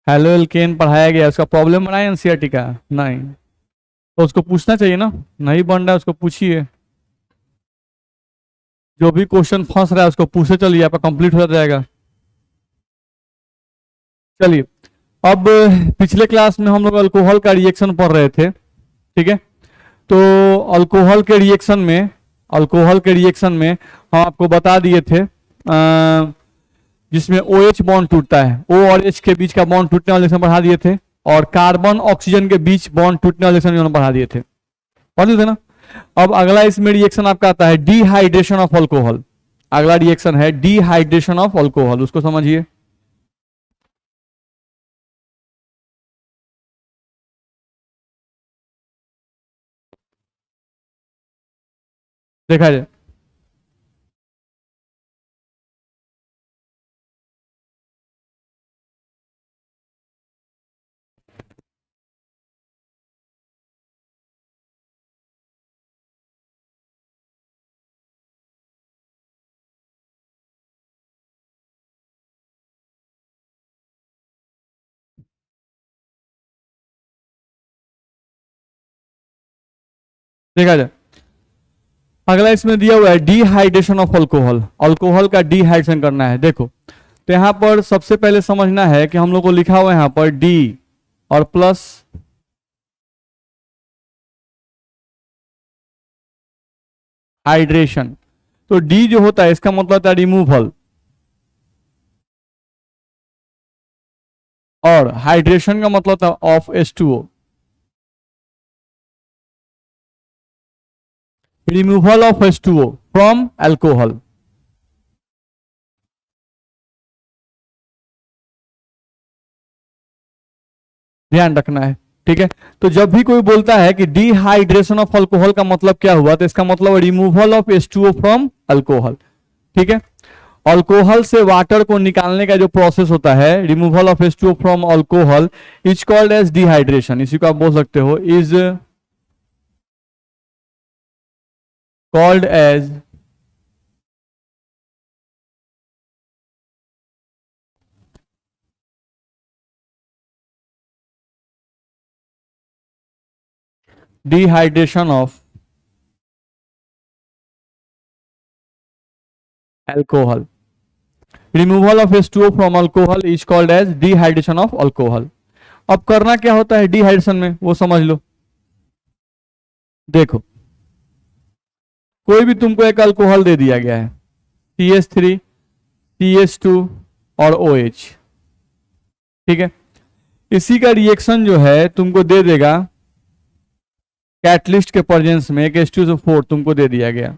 Halo alkane पढ़ाया गया, उसका प्रॉब्लम बना है एनसीईआरटी का? नहीं, तो उसको पूछना चाहिए ना। नहीं बन रहा है उसको पूछिए, जो भी क्वेश्चन फंस रहा है उसको पूछे चलिए, आपका कंप्लीट हो जाएगा। चलिए, अब पिछले क्लास में हम लोग अल्कोहल का रिएक्शन पढ़ रहे थे, ठीक है। तो अल्कोहल के रिएक्शन में हम आपको बता दिए थे जिसमें OH बॉन्ड टूटता है, O और H के बीच का बॉन्ड टूटने वाले रिएक्शन पढ़ा दिए थे, और कार्बन ऑक्सीजन के बीच बॉन्ड टूटने वाले रिएक्शन पढ़ा दिए थे, पढ़ दिए थे ना। अब अगला इसमें रिएक्शन आपका आता है डिहाइड्रेशन ऑफ अल्कोहल। अगला रिएक्शन है डिहाइड्रेशन ऑफ अल्कोहल, उसको समझिए। देखा जाए, देखा जाए, अगला इसमें दिया हुआ है डिहाइड्रेशन ऑफ अल्कोहल। अल्कोहल का डिहाइड्रेशन करना है, देखो। तो यहां पर सबसे पहले समझना है कि हम लोग को लिखा हुआ है यहां पर डी और प्लस हाइड्रेशन। तो डी जो होता है इसका मतलब होता है रिमूवल, और हाइड्रेशन का मतलब होता है of H2O, removal of H2O from alcohol. ध्यान रखना है, ठीक है। तो जब भी कोई बोलता है कि डिहाइड्रेशन ऑफ अल्कोहल का मतलब क्या हुआ, तो इसका मतलब removal of H2O from alcohol, ठीक है। अल्कोहल से वाटर को निकालने का जो प्रोसेस होता है, removal of H2O from alcohol, is called as dehydration. इसी को आप बोल सकते हो is called as dehydration of alcohol. Removal of H2O from alcohol is called as dehydration of alcohol. अब करना क्या होता है डिहाइड्रेशन में, वो समझ लो। देखो, कोई भी तुमको एक अल्कोहल दे दिया गया है, CH3, CH2 और OH, ठीक है। इसी का रिएक्शन जो है तुमको दे देगा कैटलिस्ट के प्रेजेंस में, एक H2SO4 तुमको दे दिया गया,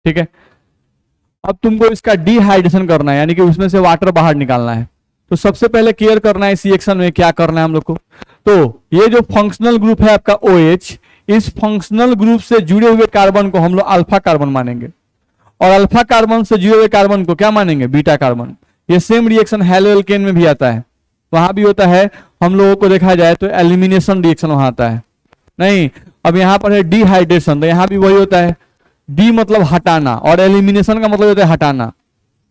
ठीक है। अब तुमको इसका डिहाइड्रेशन करना है, यानी कि उसमें से वाटर बाहर निकालना है। तो सबसे पहले केयर करना है इस रिएक्शन में क्या करना है हम लोग को। तो ये जो फंक्शनल ग्रुप है आपका OH, इस फंक्शनल ग्रुप से जुड़े हुए कार्बन को हम लोग अल्फा कार्बन मानेंगे, और अल्फा कार्बन से जुड़े हुए कार्बन को क्या मानेंगे, बीटा कार्बन। ये सेम रिएक्शन हेलो एल्केन में भी आता है, वहां भी होता है। हम लोगों को देखा जाए तो एलिमिनेशन रिएक्शन वहां आता है। नहीं, अब यहां पर है डिहाइड्रेशन, तो यहां भी वही होता है। डी मतलब हटाना, और एलिमिनेशन का मतलब होता है हटाना।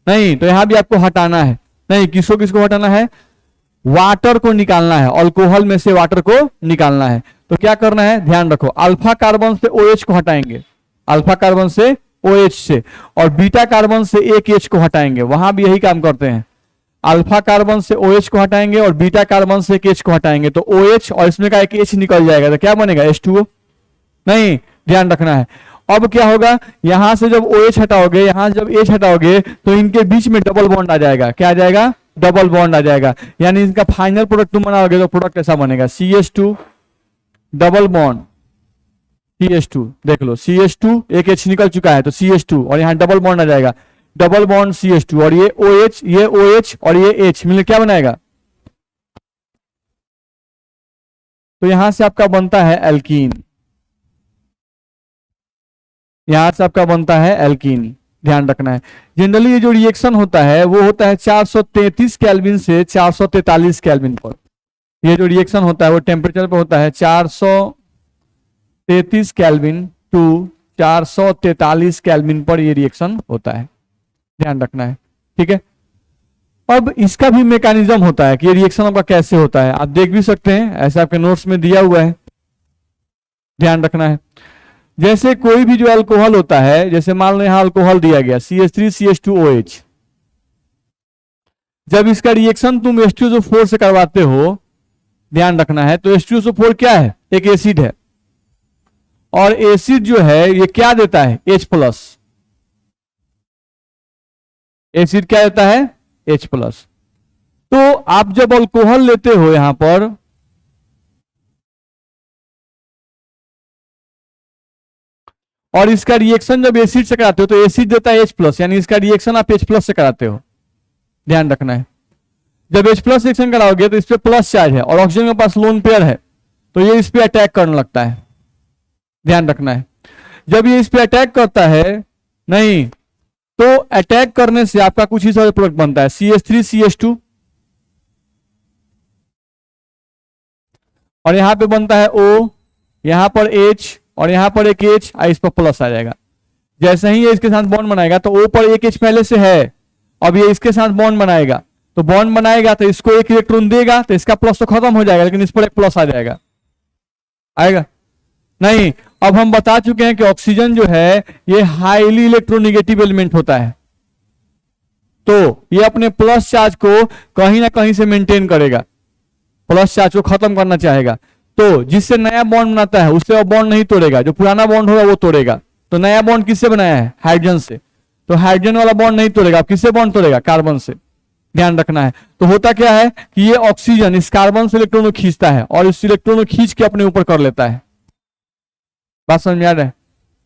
नहीं, तो यहां भी आपको हटाना है। नहीं, किसको किसको हटाना है, वाटर को निकालना है, अल्कोहल में से वाटर को निकालना है। तो क्या करना है, ध्यान रखो, अल्फा कार्बन से OH को हटाएंगे, अल्फा कार्बन से OH से, और बीटा कार्बन से एक H को हटाएंगे। वहां भी यही काम करते हैं, अल्फा कार्बन से OH को हटाएंगे और बीटा कार्बन से एक H को हटाएंगे, तो OH और इसमें का एक H निकल जाएगा, तो क्या बनेगा, H2O। नहीं, ध्यान रखना है। अब क्या होगा, यहां से जब OH हटाओगे, यहां से जब H हटाओगे, तो इनके बीच में डबल बॉन्ड आ जाएगा। क्या आ जाएगा, डबल बॉन्ड आ जाएगा। यानी इनका फाइनल प्रोडक्ट तुम बनाओगे तो प्रोडक्ट ऐसा बनेगा, CH2 डबल बॉन्ड CH2। देख लो, CH2 एक H निकल चुका है, तो CH2 और यहां डबल बॉन्ड आ जाएगा, डबल बॉन्ड CH2, और ये OH और ये H मिलकर क्या बनाएगा, तो यहां से आपका बनता है एल्कीन। यहां से आपका बनता है एल्कीन, ध्यान रखना है। जनरली ये जो रिएक्शन होता है वो होता है 433 केल्विन से 443 केल्विन पर। ये जो रिएक्शन होता है वो टेम्परेचर पे होता है 433 केल्विन टू 443 केल्विन पर ये रिएक्शन होता है, ध्यान रखना है, ठीक है। अब इसका भी मैकेनिज्म होता है कि ये रिएक्शन आपका कैसे होता है, आप देख भी सकते हैं, ऐसे आपके नोट्स में दिया हुआ है, ध्यान रखना है। जैसे कोई भी जो अल्कोहल होता है, जैसे मान लो यहां अल्कोहल दिया गया CH3CH2OH, जब इसका रिएक्शन तुम H2SO4 से करवाते हो, ध्यान रखना है, तो H2SO4 क्या है, एक एसिड है, और एसिड जो है ये क्या देता है, H+। एसिड क्या देता है, H+। तो आप जब अल्कोहल लेते हो यहां पर, और इसका रिएक्शन जब एसिड से कराते हो तो एसिड देता है H+, यानी इसका रिएक्शन आप H+ से कराते हो, ध्यान रखना है। जब H+ रिएक्शन कराओगे तो इस पे प्लस चार्ज है और ऑक्सीजन के पास लोन पेयर है, तो ये इस पे अटैक करने लगता है, ध्यान रखना है। जब ये इस पे अटैक करता है, नहीं तो अटैक करने से आपका कुछ ही सारे प्रोडक्ट बनता है, CH3CH2, और यहां पे बनता है O, यहां पर H, और यहां पर एक H, इस पर प्लस आ जाएगा। जैसे ही ये इसके साथ बॉन्ड बनाएगा तो O पर एक H पहले से है, अब ये इसके साथ बॉन्ड बनाएगा, तो बॉन्ड बनाएगा तो इसको एक इलेक्ट्रॉन देगा, तो इसका प्लस तो खत्म हो जाएगा, लेकिन इस पर एक प्लस आ जाएगा, आएगा नहीं। अब हम बता चुके हैं कि ऑक्सीजन जो है ये हाईली इलेक्ट्रोनेगेटिव एलिमेंट होता है, तो ये अपने प्लस चार्ज को कहीं ना कहीं से मेंटेन करेगा, प्लस चार्ज को खत्म करना चाहेगा, तो जिससे नया बॉन्ड बनाता है उससे वो बॉन्ड नहीं तोड़ेगा, जो पुराना बॉन्ड होगा वो तोड़ेगा। तो नया बॉन्ड किससे बनाया है, हाइड्रोजन से, तो हाइड्रोजन वाला बॉन्ड नहीं तोड़ेगा, अब किससे बॉन्ड तोड़ेगा, कार्बन से, ध्यान रखना है। तो होता क्या है कि ये ऑक्सीजन इस कार्बन से इलेक्ट्रॉन को खींचता है और इस इलेक्ट्रॉन को खींच के अपने ऊपर कर लेता है, बात समझ में आ रहा है।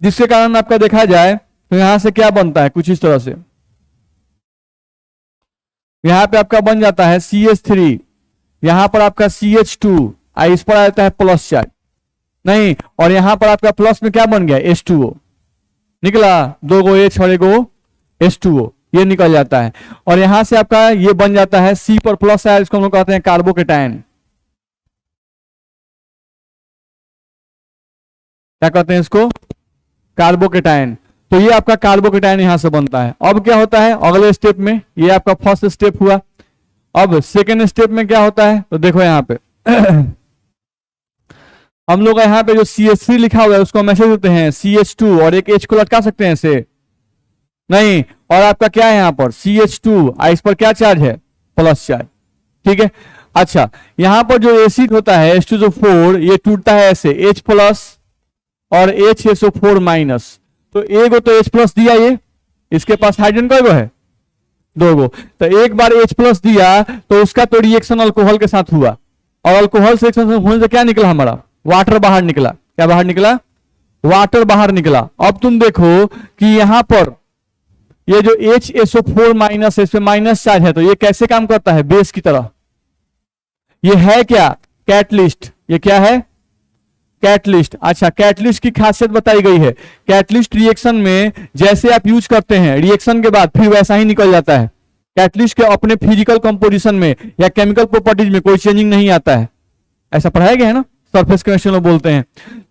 जिसके कारण आपका देखा जाए तो यहां से क्या बनता है, कुछ इस तरह से, यहां पे आपका बन जाता है CH3, यहां पर आपका CH2, इस पर आता है प्लस चार्ज, नहीं, और यहां पर आपका प्लस में क्या बन गया, H2O निकला, 2 गो H और 1 गो H2O, ये निकल जाता है, और यहां से आपका ये बन जाता है C पर प्लस है, इसको हम लोग कहते हैं कार्बोकेटायन, क्या कहते हैं इसको, कार्बोकेटायन। तो ये आपका कार्बोकेटायन यहां से बनता है। अब क्या होता है अगले स्टेप में, ये आपका फर्स्ट स्टेप हुआ, अब सेकेंड स्टेप में क्या होता है, तो देखो यहां पे हम लोग यहाँ पे जो CH3 लिखा हुआ है उसको मैसेज देते हैं CH2, और एक H को लटका सकते हैं ऐसे, नहीं, और आपका क्या है यहाँ पर CH2, इस पर क्या चार्ज है, प्लस चार्ज, ठीक है। अच्छा, यहाँ पर जो एसिड होता है H2SO4, ये टूटता है ऐसे H+ और HSO4-, तो एक तो H+ दिया, ये इसके पास हाइड्रोजन कई गो है, 2 गो, तो एक बार H+ दिया तो उसका तो रिएक्शन अल्कोहल के साथ हुआ, और अल्कोहल से होने से क्या निकला, हमारा वाटर बाहर निकला, क्या बाहर निकला, वाटर बाहर निकला। अब तुम देखो कि यहां पर ये जो HSO4- है, इसमें माइनस चार्ज है, तो ये कैसे काम करता है, बेस की तरह, ये है क्या, कैटलिस्ट, ये क्या है, कैटलिस्ट। अच्छा, कैटलिस्ट की खासियत बताई गई है, कैटलिस्ट रिएक्शन में जैसे आप यूज करते हैं रिएक्शन के बाद फिर वैसा ही निकल जाता है, कैटलिस्ट के अपने फिजिकल कंपोजिशन में या केमिकल प्रॉपर्टीज में कोई चेंजिंग नहीं आता है, ऐसा पढ़ाया गया है ना, सरफेस केमिस्ट्री में बोलते हैं।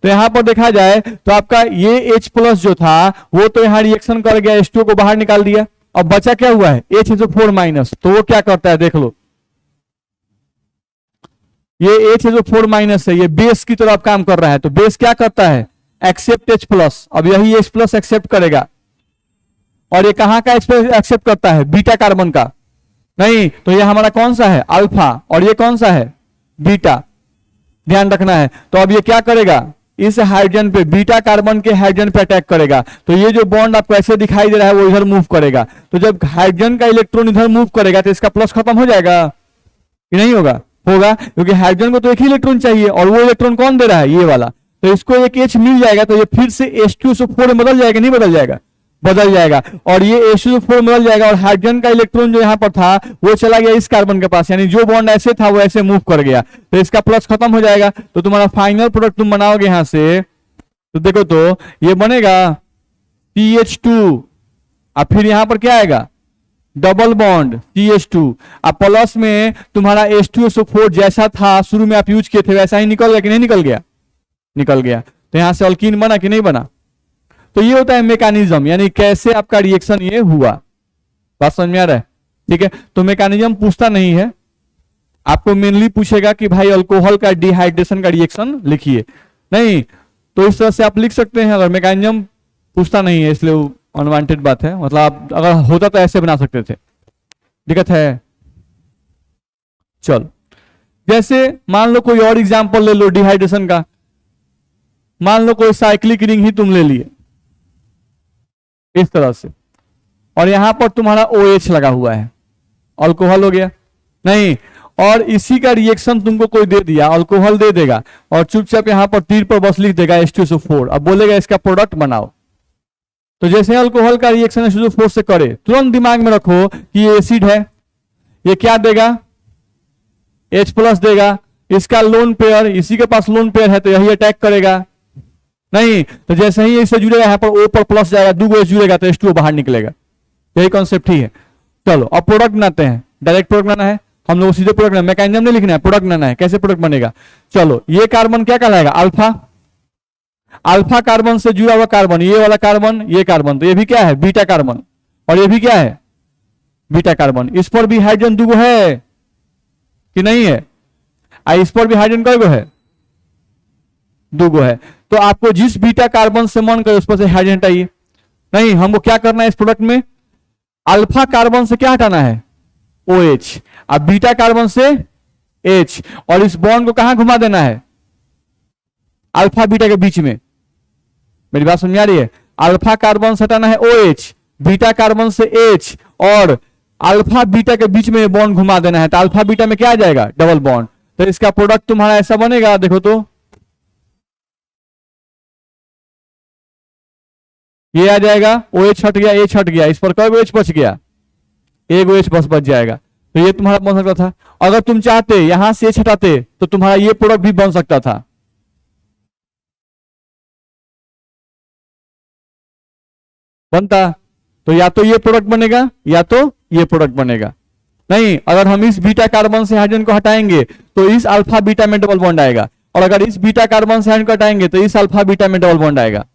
तो यहां पर देखा जाए तो आपका ये H+ जो था वो तो यहां रिएक्शन कर गया, H2 को बाहर निकाल दिया, अब बचा क्या हुआ है, HSO4-, तो वो क्या करता है, देख लो, ये HSO4- है, ये बेस की तरह काम कर रहा है, तो बेस क्या करता है, एक्सेप्ट H+, अब यही H+ एक्सेप्ट करेगा, और ये कहां का एक्सेप्ट करता है, बीटा कार्बन का, नहीं, तो ये हमारा कौन सा है, अल्फा, और ये कौन सा है, बीटा, ध्यान रखना है। तो अब ये क्या करेगा, इस हाइड्रोजन पे, बीटा कार्बन के हाइड्रोजन पे अटैक करेगा, तो ये जो बॉन्ड आपको ऐसे दिखाई दे रहा है वो इधर मूव करेगा, तो जब हाइड्रोजन का इलेक्ट्रॉन इधर मूव करेगा तो इसका प्लस खत्म हो जाएगा कि नहीं होगा, होगा, क्योंकि हाइड्रोजन को तो एक ही इलेक्ट्रॉन चाहिए, और वो इलेक्ट्रॉन कौन दे रहा है, ये वाला, तो इसको एक H मिल जाएगा, तो ये फिर से H2SO4 में बदल जाएगा, नहीं बदल जाएगा, बदल जाएगा, और ये H2SO4 बदल जाएगा, और हाइड्रोजन का इलेक्ट्रॉन जो यहां पर था वो चला गया इस कार्बन के पास, यानी जो बॉन्ड ऐसे था वो ऐसे मूव कर गया, तो इसका प्लस खत्म हो जाएगा, तो तुम्हारा फाइनल प्रोडक्ट तुम बनाओगे यहां से, तो देखो तो ये बनेगा CH2, और फिर यहां पर क्या आएगा, डबल बॉन्ड CH2, अब प्लस में तुम्हारा H2SO4 जैसा था शुरू में आप यूज किए थे वैसा ही निकल गया कि नहीं निकल गया, निकल गया, तो यहां से अल्कीन बना कि नहीं बना। तो ये होता है मैकेनिज्म, यानी कैसे आपका रिएक्शन ये हुआ, बात समझ में आ रहा है। ठीक है, तो मैकेनिज्म पूछता नहीं है, आपको मेनली पूछेगा कि भाई अल्कोहल का डिहाइड्रेशन का रिएक्शन लिखिए, नहीं तो इस तरह से आप लिख सकते हैं। अगर मैकेनिज्म पूछता नहीं है इसलिए अनवांटेड बात है, मतलब आप अगर होता तो ऐसे बना सकते थे, दिक्कत है। चलो, जैसे मान लो कोई और एग्जांपल ले लो डिहाइड्रेशन का, मान लो कोई साइक्लिक रिंग ही तुम ले लिए इस तरह से, और यहां पर तुम्हारा OH लगा हुआ है, अल्कोहल हो गया नहीं, और इसी का रिएक्शन तुमको कोई दे दिया, अल्कोहल दे देगा और चुपचाप यहां पर तीर पर बस लिख देगा H2SO4, अब बोलेगा इसका प्रोडक्ट बनाओ। तो जैसे अल्कोहल का रिएक्शन H2SO4 से करे, तुरंत दिमाग में रखो कि ये एसिड है, ये क्या देगा, H+ देगा, इसका लोन पेयर, इसी के पास लोन पेयर है तो यही अटैक करेगा, नहीं तो जैसे ही इससे जुड़ेगा यहाँ पर O पर प्लस जाएगा, 2 H जुड़ेगा तो H2O बाहर निकलेगा, यही कॉन्सेप्ट ही है। चलो अब प्रोडक्ट बनाते हैं, डायरेक्ट प्रोडक्ट बनाना है हम लोग, सीधे प्रोडक्ट, मैकेनिज्म नहीं लिखना है, प्रोडक्ट बनाना है, कैसे प्रोडक्ट बनेगा। चलो ये कार्बन क्या कहलाएगा, अल्फा, अल्फा कार्बन से जुड़ा हुआ कार्बन, ये वाला कार्बन, ये कार्बन, तो ये भी क्या है बीटा कार्बन, और ये भी क्या है बीटा कार्बन। इस पर भी हाइड्रोजन 2 है कि नहीं है, इस पर भी हाइड्रोजन कई है, 2 है। तो आपको जिस बीटा कार्बन से मन करे उस पर से हाइड्रोजन हटाइए, नहीं हमको क्या करना है इस प्रोडक्ट में, अल्फा कार्बन से क्या हटाना है OH, अब बीटा कार्बन से H, और इस बॉन्ड को कहां घुमा देना है, अल्फा बीटा के बीच में, मेरी बात समझ आ रही है, अल्फा कार्बन से हटाना है OH, बीटा कार्बन से H, और अल्फा बीटा के बीच में बॉन्ड घुमा देना है, तो अल्फा बीटा में क्या आ जाएगा डबल बॉन्ड, तो इसका प्रोडक्ट तुम्हारा ऐसा बनेगा, देखो तो ये आ जाएगा, OH हट गया, H हट गया, इस पर कई OH बच गया, एक OH बच जाएगा, तो ये तुम्हारा बन सकता था। अगर तुम चाहते यहां से H हटाते तो तुम्हारा ये प्रोडक्ट भी बन सकता था, बनता, तो या तो ये प्रोडक्ट बनेगा या तो ये प्रोडक्ट बनेगा, नहीं अगर हम इस बीटा कार्बन से हाइड्रोजन को हटाएंगे तो इस अल्फा बीटा में डबल बॉन्ड आएगा, और अगर इस बीटा कार्बन से हाइड्रोजन को हटाएंगे तो इस अल्फा बीटा में डबल बॉन्ड आएगा,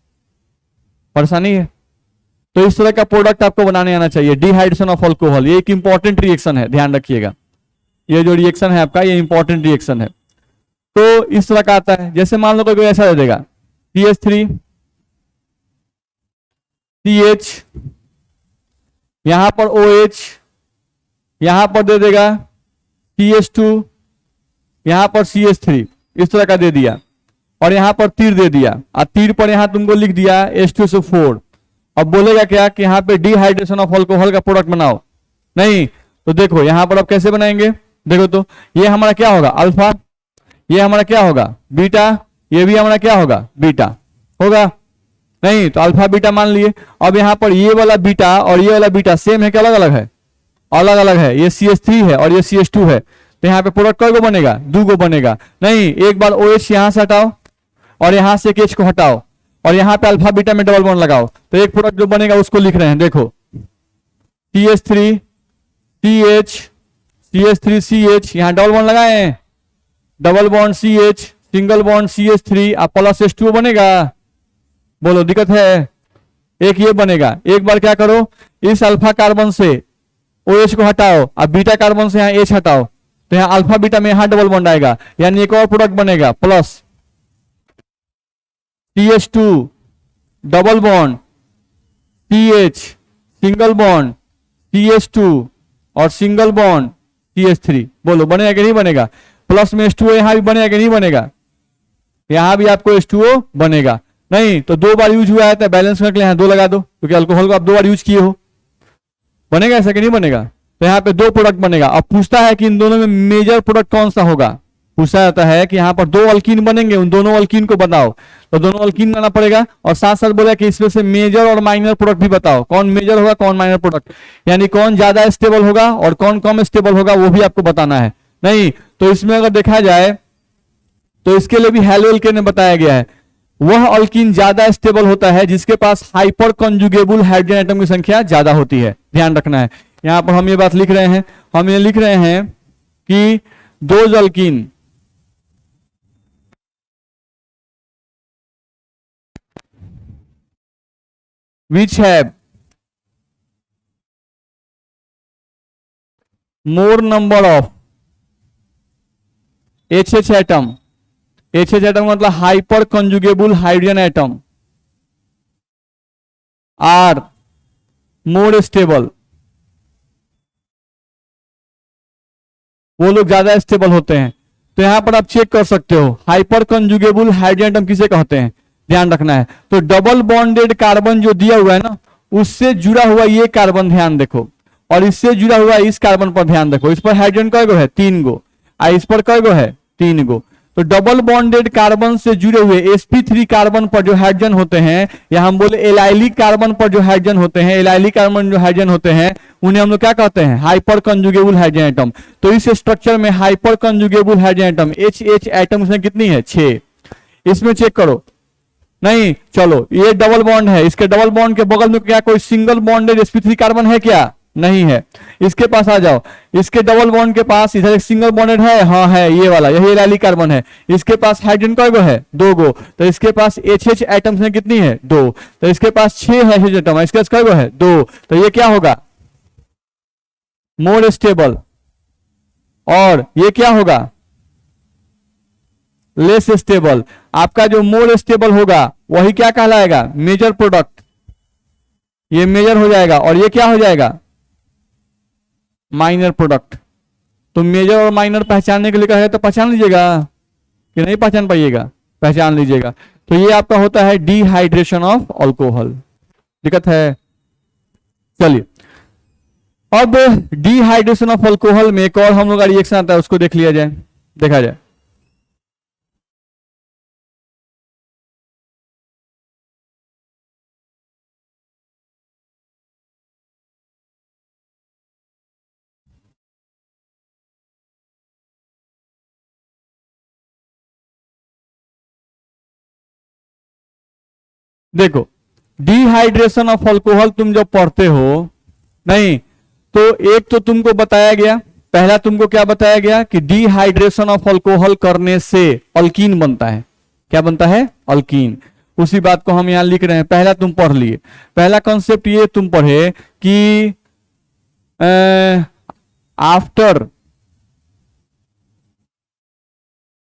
परेशानी है। तो इस तरह का प्रोडक्ट आपको बनाने आना चाहिए, डिहाइड्रेशन ऑफ अल्कोहल, ये एक इंपॉर्टेंट रिएक्शन है, ध्यान रखिएगा, ये जो रिएक्शन है आपका ये इंपॉर्टेंट रिएक्शन है। तो इस तरह का आता है, जैसे मान लो कोई ऐसा दे देगा CH3 CH, यहां पर OH, यहां पर दे देगा CH2, यहां पर CH3, इस तरह का दे दिया, और यहां पर तीर दे दिया, और तीर पर यहां तुमको लिख दिया H2SO4, अब बोलेगा क्या कि यहां पे डिहाइड्रेशन ऑफ अल्कोहल का प्रोडक्ट बनाओ, नहीं तो देखो यहां पर अब कैसे बनाएंगे, देखो तो ये हमारा क्या होगा अल्फा, ये हमारा क्या होगा बीटा, ये भी हमारा क्या होगा बीटा होगा, नहीं तो अल्फा बीटा मान लिए। अब यहां पर ये वाला बीटा और ये वाला बीटा सेम है कि अलग अलग है, अलग अलग है, ये CH3 है और ये CH2 है, तो यहाँ पे प्रोडक्ट कई गो बनेगा 2 गो बनेगा, नहीं एक बार OH यहां से हटाओ और यहां से एक H को हटाओ और यहाँ पे अल्फा बीटा में डबल बॉन्ड लगाओ, तो एक प्रोडक्ट जो बनेगा उसको लिख रहे हैं, देखो CH3 CH, CH3 CH, यहां डबल बॉन्ड लगाए हैं, double bond CH, single bond CH3 अब प्लस H2O बनेगा, बोलो दिक्कत है, एक ये बनेगा। एक बार क्या करो इस अल्फा कार्बन से OH को हटाओ, अब बीटा कार्बन से यहाँ H हटाओ, तो यहाँ अल्फा बीटा में यहाँ डबल बॉन्ड आएगा, यानी एक और प्रोडक्ट बनेगा plus CH2 double bond CH, single bond CH2 और सिंगल बॉन्ड CH3, बोलो बनेगा कि नहीं बनेगा, प्लस में H2O यहां भी बनेगा कि नहीं बनेगा, यहां भी आपको H2O बनेगा, नहीं तो 2 बार यूज हुआ है तो बैलेंस करके यहां 2 लगा दो, क्योंकि अल्कोहल को आप 2 बार यूज किए हो, बनेगा ऐसा कि नहीं बनेगा, तो यहाँ पे 2 प्रोडक्ट बनेगा। अब पूछता है कि इन दोनों में मेजर प्रोडक्ट कौन सा होगा, पूछा जाता है कि यहाँ पर 2 अल्कीन बनेंगे, उन दोनों अल्कीन को बताओ, तो दोनों अल्कीन बनाना पड़ेगा, और साथ साथ बोला कि इसमें से मेजर और माइनर प्रोडक्ट भी बताओ, कौन मेजर होगा कौन माइनर प्रोडक्ट, यानी कौन ज्यादा स्टेबल होगा और कौन कम स्टेबल होगा वो भी आपको बताना है, नहीं तो इसमें अगर देखा जाए तो इसके लिए भी हैलो एल्केन में बताया गया है, वह अल्कीन ज्यादा स्टेबल होता है जिसके पास हाइपर कंजुगेबल हाइड्रोजन एटम की संख्या ज्यादा होती है, ध्यान रखना है। यहां पर हम ये बात लिख रहे हैं, हम ये लिख रहे हैं कि those alkyne which have more number of HH atom, HH atom मतलब hyper conjugable hydrogen atom are more stable, वो लोग ज्यादा स्टेबल होते हैं। तो यहां पर आप चेक कर सकते हो हाइपर कंजुगेबल हाइड्रोजन एटम किसे कहते हैं, ध्यान रखना है। तो डबल बॉन्डेड कार्बन जो दिया हुआ है ना, उससे जुड़ा हुआ ये कार्बन ध्यान देखो, और इससे जुड़ा हुआ इस कार्बन पर ध्यान देखो। इस पर हाइड्रोजन कय गो है, 3 गो, इस पर कय गो है, 3 गो। तो डबल बॉन्डेड कार्बन से जुड़े हुए sp3 कार्बन पर जो हाइड्रोजन होते हैं, या हम बोले एलाइली कार्बन पर जो हाइड्रोजन होते हैं, एलाइली कार्बन जो हाइड्रोजन होते हैं, उन्हें हम लोग क्या कहते हैं, हाइपर कंजुगेबल हाइड्रोजन एटम। तो इस स्ट्रक्चर में hyper conjugable hydrogen atom HH atom इसमें कितनी है, 6। इसमें चेक करो, नहीं चलो ये डबल बॉन्ड है, इसके डबल बॉन्ड के बगल में क्या कोई सिंगल बॉन्डेड sp3 कार्बन है क्या, नहीं है। इसके पास आ जाओ, इसके डबल बॉन्ड के पास इधर एक सिंगल बॉन्डेड है, हाँ है, ये वाला, यही एलाइली कार्बन है। इसके पास हाइड्रोजन कय गो है, 2 गो। तो इसके पास HH एटम्स में कितनी है, 2। तो इसके पास 6 है HH एटम, इसके पास कय गो है, 2। तो ये क्या होगा, मोर स्टेबल, और ये क्या होगा, लेस स्टेबल। आपका जो मोर स्टेबल होगा वही क्या कहलाएगा, मेजर प्रोडक्ट, ये मेजर हो जाएगा, और ये क्या हो जाएगा, माइनर प्रोडक्ट। तो मेजर और माइनर पहचानने के लिए कहे तो पहचान लीजिएगा कि नहीं पहचान पाइएगा, पहचान लीजिएगा। तो ये आपका होता है डिहाइड्रेशन ऑफ अल्कोहल, दिक्कत है। चलिए अब डिहाइड्रेशन ऑफ अल्कोहल में एक और हम लोग का रिएक्शन आता है, उसको देख लिया जाए, देखा जाए। देखो डिहाइड्रेशन ऑफ अल्कोहल तुम जब पढ़ते हो, नहीं तो एक तो तुमको बताया गया, पहला तुमको क्या बताया गया कि डिहाइड्रेशन ऑफ अल्कोहल करने से अल्कीन बनता है। क्या बनता है, अल्कीन। उसी बात को हम यहां लिख रहे हैं, पहला तुम पढ़ लिए। पहला कॉन्सेप्ट ये तुम पढ़े कि after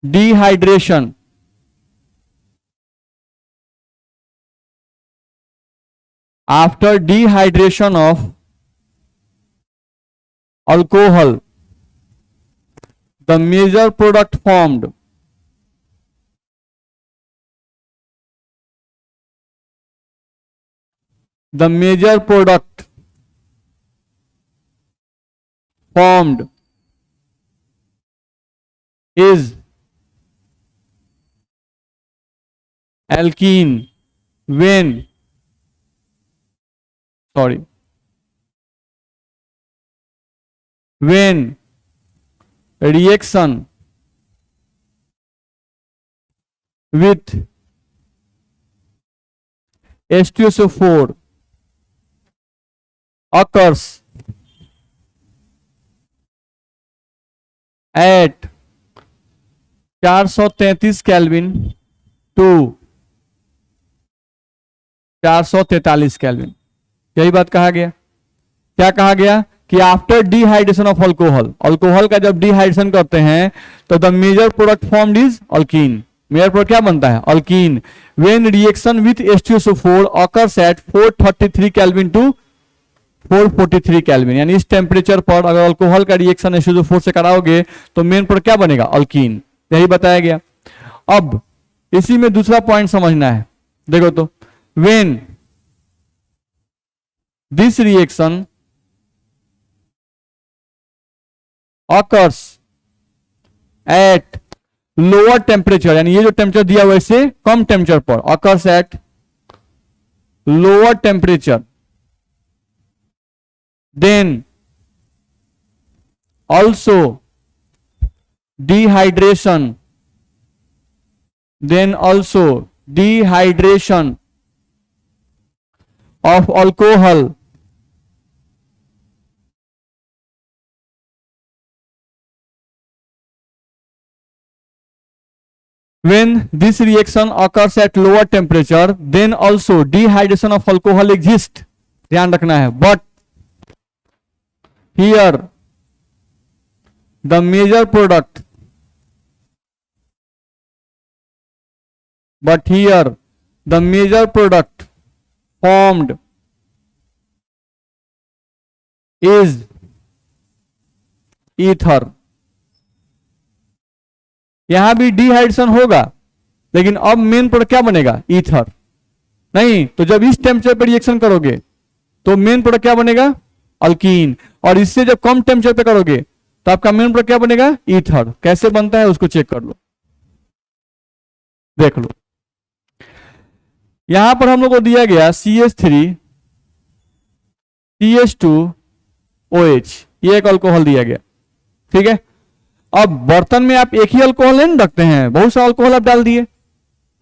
dehydration after dehydration of alcohol, the major product formed is alkene when reaction with H2SO4 occurs at 433 kelvin to 443 kelvin. यही बात कहा गया। क्या कहा गया कि after dehydration of alcohol, alcohol का जब डिहाइड्रेशन करते हैं तो the major product formed is alkene. Major product क्या बनता है, alkene. When reaction with H2SO4 occurs at 433 kelvin to 443 kelvin, यानी इस टेम्परेचर पर अगर अल्कोहल का रिएक्शन H2SO4 से कराओगे तो मेन प्रोडक्ट क्या बनेगा, अल्कीन। यही बताया गया। अब इसी में दूसरा पॉइंट समझना है, देखो तो when this reaction occurs at lower temperature, यानी ये जो टेम्परेचर दिया हुआ है इससे कम टेम्परेचर पर, occurs at lower temperature, then also dehydration of alcohol when this reaction occurs at lower temperature then also dehydration of alcohol exists। ध्यान रखना है, but here the major product, but here the major product formed is ether। यहां भी dehydration होगा, लेकिन अब main product क्या बनेगा? ईथर। नहीं तो जब इस टेम्परेचर पर रिएक्शन करोगे तो मेन प्रोडक्ट क्या बनेगा? अल्कीन। और इससे जब कम टेम्परेचर पे करोगे तो आपका मेन प्रोडक्ट क्या बनेगा? ईथर। कैसे बनता है उसको चेक कर लो, देख लो। यहां पर हम लोग को दिया गया CH3 CH2OH, ये एक अल्कोहल दिया गया, ठीक है। अब बर्तन में आप एक ही अल्कोहल नहीं रखते हैं, बहुत सा अल्कोहल आप डाल दिए।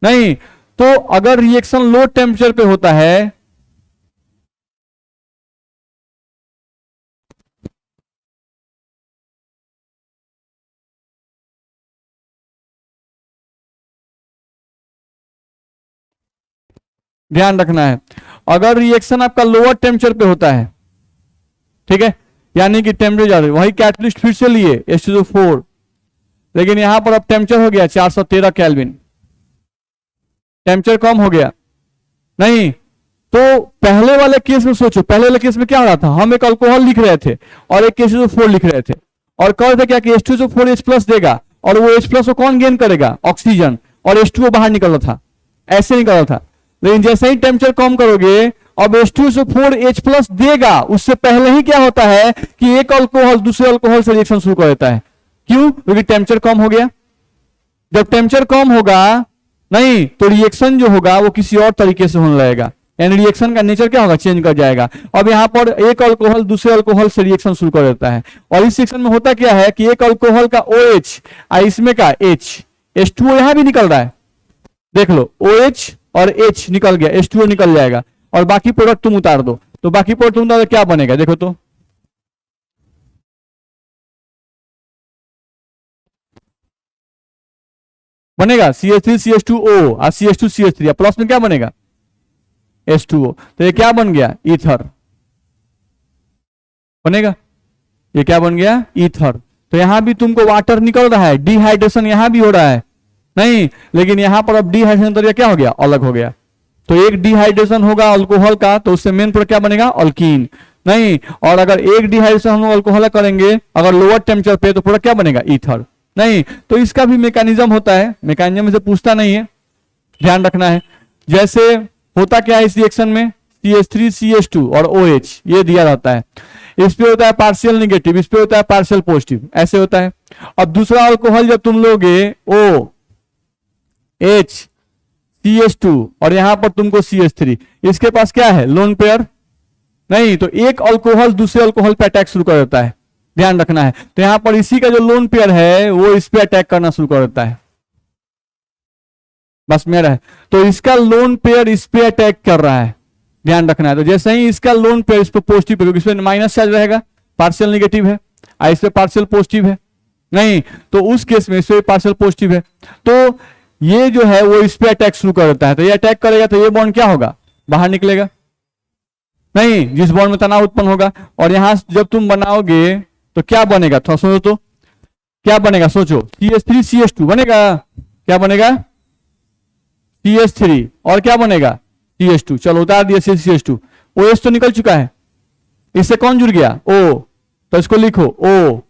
नहीं तो अगर रिएक्शन लो टेम्परेचर पे होता है ध्यान रखना है, अगर रिएक्शन आपका लोअर टेम्परेचर पे होता है, ठीक है, यानी कि टेम्परेचर वही कैटलिस्ट फिर से लिए H2O4, लेकिन यहां पर अब टेम्परेचर हो गया 413 केल्विन, टेम्परेचर कम हो गया। नहीं तो पहले वाले केस में सोचो, पहले वाले केस में क्या हो रहा था? हम एक अल्कोहल लिख रहे थे और एक H2O4 लिख रहे थे, और कह रहे थे क्या कि H2O4 H+ देगा, और वो H+ को कौन गेन करेगा? ऑक्सीजन, और H2O बाहर निकल रहा था, ऐसे निकल रहा था। लेकिन जैसे ही टेम्परेचर कम करोगे अब H2O4 H+ देगा, उससे पहले ही क्या होता है कि एक अल्कोहल दूसरे अल्कोहल से रिएक्शन शुरू कर देता है। क्यों? क्योंकि टेम्परेचर कम हो गया। जब टेम्परेचर कम होगा नहीं तो रिएक्शन जो होगा वो किसी और तरीके से होने लगेगा, यानी रिएक्शन का नेचर क्या होगा? चेंज कर जाएगा। अब यहां पर एक अल्कोहल दूसरे अल्कोहल से रिएक्शन शुरू कर देता है, और इस सेक्शन में होता क्या है कि एक अल्कोहल का OH और इसमें का H, H2O यहां भी निकल रहा है, देख लो OH और H निकल गया, H2O निकल जाएगा, और बाकी प्रोडक्ट तुम उतार दो, तो बाकी प्रोडक्ट तुम उतार दो, क्या बनेगा? देखो तो बनेगा CH3 CH2O और CH2 CH3, प्लस में क्या बनेगा? H2O। तो ये क्या बन गया? ईथर बनेगा। ये क्या बन गया? ईथर। तो यहां भी तुमको वाटर निकल रहा है, डिहाइड्रेशन यहां भी हो रहा है, नहीं लेकिन यहां पर अब डिहाइड्रेशन तरीका क्या हो गया? अलग हो गया। तो एक डिहाइड्रेशन होगा अल्कोहल का तो उससे मेन प्रोडक्ट क्या बनेगा? अल्कीन। नहीं, और अगर एक डिहाइड्रेशन हम लोग अल्कोहल करेंगे अगर लोअर टेम्परेचर पे तो प्रोडक्ट क्या बनेगा? ईथर। नहीं तो इसका भी मैकेनिज्म होता है, मैकेनिज्म से पूछता नहीं है, ध्यान रखना है। जैसे होता क्या है इस रिएक्शन में, CH3 CH2 और OH ये दिया जाता है, इस पे होता है पार्शियल निगेटिव, इस पे होता है पार्शियल पॉजिटिव, ऐसे होता है। अब दूसरा अल्कोहल जब तुम लोगे OH CH2 और यहां पर तुमको CH3, इसके पास क्या है? Lone pair. नहीं तो एक अल्कोहल दूसरे अल्कोहल पे अटैक शुरू कर देता है, ध्यान रखना है। तो यहां पर इसी का जो लोन पेयर है वो इस पे अटैक करना शुरू कर देता है, बस मेरा है। तो इसका लोन पेयर इस पे अटैक कर रहा है, ध्यान रखना है। तो जैसे ही इसका लोन पेयर इस पे पॉजिटिव है, क्योंकि इसमें माइनस चार्ज रहेगा, पार्शियल निगेटिव है, और इस पे पार्शियल पॉजिटिव है, नहीं तो उस केस में इस पे पार्शियल पॉजिटिव है, तो ये जो है वो इस पे अटैक शुरू कर देता है। तो ये अटैक करेगा तो ये बॉन्ड क्या होगा? बाहर निकलेगा, नहीं जिस बॉन्ड में तनाव उत्पन्न होगा। और यहां जब तुम बनाओगे तो क्या बनेगा? थोड़ा सोचो तो क्या बनेगा, सोचो। CH3 CH2 बनेगा, क्या बनेगा? CH3 और क्या बनेगा? CH2। चलो उतार दिया CH2, OH तो निकल चुका है, इससे कौन जुड़ गया? O, तो इसको लिखो O।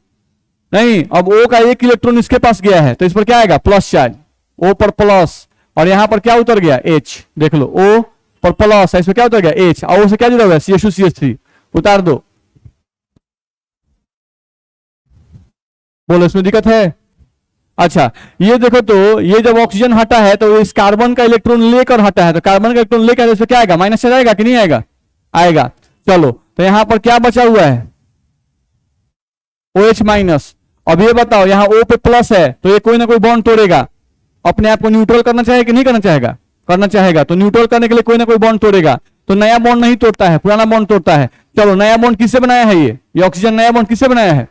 नहीं अब O का एक इलेक्ट्रॉन इसके पास गया है तो इस पर क्या आएगा? प्लस चार्ज, O पर प्लस, और यहां पर क्या उतर गया? H, देख लो O पर प्लस, इसमें क्या उतर गया? H, और O से क्या जुड़ा हुआ है? CH2 CH3, उतार दो। बोलो इसमें दिक्कत है? अच्छा ये देखो तो ये जब ऑक्सीजन हटा है तो इस कार्बन का इलेक्ट्रॉन लेकर हटा है, तो कार्बन का इलेक्ट्रॉन लेकर इसमें क्या आएगा? माइनस चार्ज आएगा कि नहीं आएगा? आएगा। चलो तो यहां पर क्या बचा हुआ है? OH minus. अब ये बताओ यहाँ O पे प्लस है तो ये कोई ना कोई बॉन्ड तोड़ेगा, अपने आप को न्यूट्रल करना चाहेगा कि नहीं करना चाहेगा? करना चाहेगा। तो न्यूट्रल करने के लिए कोई ना कोई बॉन्ड तोड़ेगा, तो नया बॉन्ड नहीं तोड़ता है, पुराना बॉन्ड तोड़ता है। चलो नया बॉन्ड किससे बनाया है? ये ऑक्सीजन नया बॉन्ड किससे बनाया है?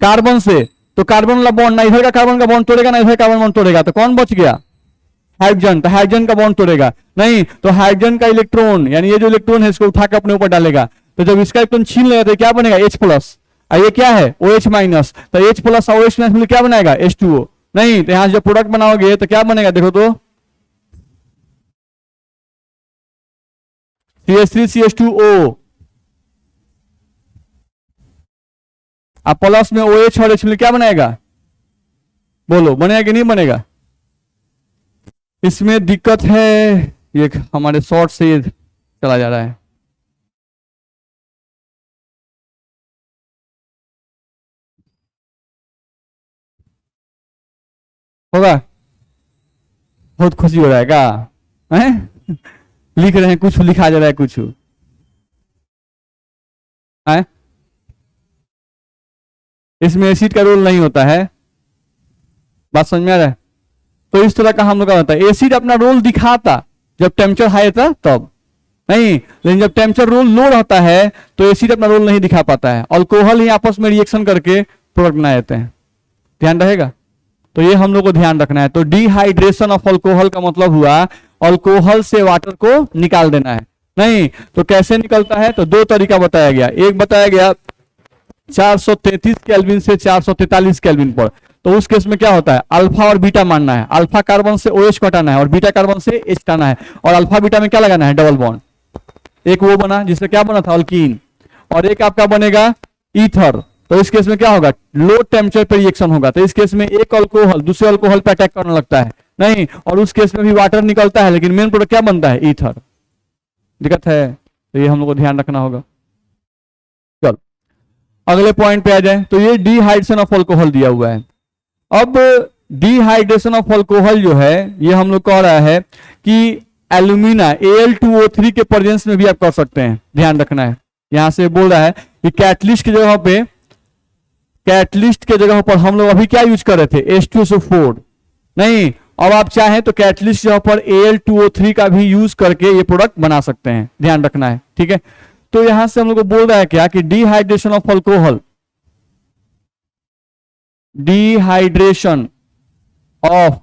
कार्बन से। तो कार्बन वाला बॉन्ड ना इधर का कार्बन का बॉन्ड तोड़ेगा ना इधर कार्बन बॉन्ड तोड़ेगा, तो कौन बच गया? हाइड्रोजन। तो हाइड्रोजन का बॉन्ड तोड़ेगा, नहीं तो हाइड्रोजन का इलेक्ट्रॉन यानी ये जो इलेक्ट्रॉन है इसको उठाकर अपने ऊपर डालेगा, तो जब इसका इलेक्ट्रॉन छीन लेगा तो क्या बनेगा? H+। और ये क्या है OH माइनस, तो H प्लस और OH माइनस क्या बनाएगा H2O। नहीं तो यहां से जब प्रोडक्ट बनाओगे तो क्या बनेगा देखो तो CH3CH2O, अब प्लस में OH और H मिल क्या बनाएगा, बोलो बनेगा कि नहीं बनेगा। इसमें दिक्कत है, ये हमारे शॉर्ट से ये चला जा रहा है। होगा, बहुत खुशी हो रहा है क्या हैं? लिख रहे हैं कुछ, लिखा जा रहा है कुछ है? इसमें एसिड का रोल नहीं होता है, बात समझ में आ रहा है। तो इस तरह का हम लोग का होता है, एसिड अपना रोल दिखाता जब टेम्परेचर हाई था तब, नहीं लेकिन जब टेम्परेचर रोल लो रहता है तो एसिड अपना रोल नहीं दिखा पाता है, अल्कोहल ही आपस में रिएक्शन करके प्रोडक्ट बना देते हैं। ध्यान रहेगा, तो ये हम लोग को ध्यान रखना है। तो डिहाइड्रेशन ऑफ अल्कोहल का मतलब हुआ अल्कोहल से वाटर को निकाल देना है। नहीं तो कैसे निकलता है, तो दो तरीका बताया गया। एक बताया गया 433 केल्विन से 443 केल्विन पर, तो उस केस में क्या होता है अल्फा और बीटा मानना है, अल्फा कार्बन से OH को हटाना है और बीटा कार्बन से H हटाना है, और अल्फा बीटा में क्या लगाना है डबल बॉन्ड। एक वो बना जिससे क्या बना था अल्कीन, और एक आपका बनेगा ईथर। तो इस केस में क्या होगा लो टेम्परेचर पर रिएक्शन होगा, तो इस केस में एक अल्कोहल दूसरे अल्कोहल पर अटैक करने लगता है, नहीं और उस केस में भी वाटर निकलता है, लेकिन मेन प्रोडक्ट क्या बनता है ईथर। दिक्कत है, तो ये हम लोग को ध्यान रखना होगा। चलो अगले पॉइंट पे आ जाए, तो ये डिहाइड्रेशन ऑफ अल्कोहल दिया हुआ है। अब डिहाइड्रेशन ऑफ अल्कोहल जो है ये हम लोग कह रहा है कि एल्यूमिना Al2O3 के प्रेजेंस में भी आप कर सकते हैं, ध्यान रखना है। यहां से बोल रहा है कि कैटलिस्ट की जगह पे, कैटलिस्ट के जगह पर हम लोग अभी क्या यूज कर रहे थे H2SO4, नहीं अब आप चाहें तो कैटलिस्ट जगह पर Al2O3 का भी यूज करके ये प्रोडक्ट बना सकते हैं, ध्यान रखना है, ठीक है। तो यहां से हम लोग को बोल रहा है क्या कि dehydration of alcohol, dehydration of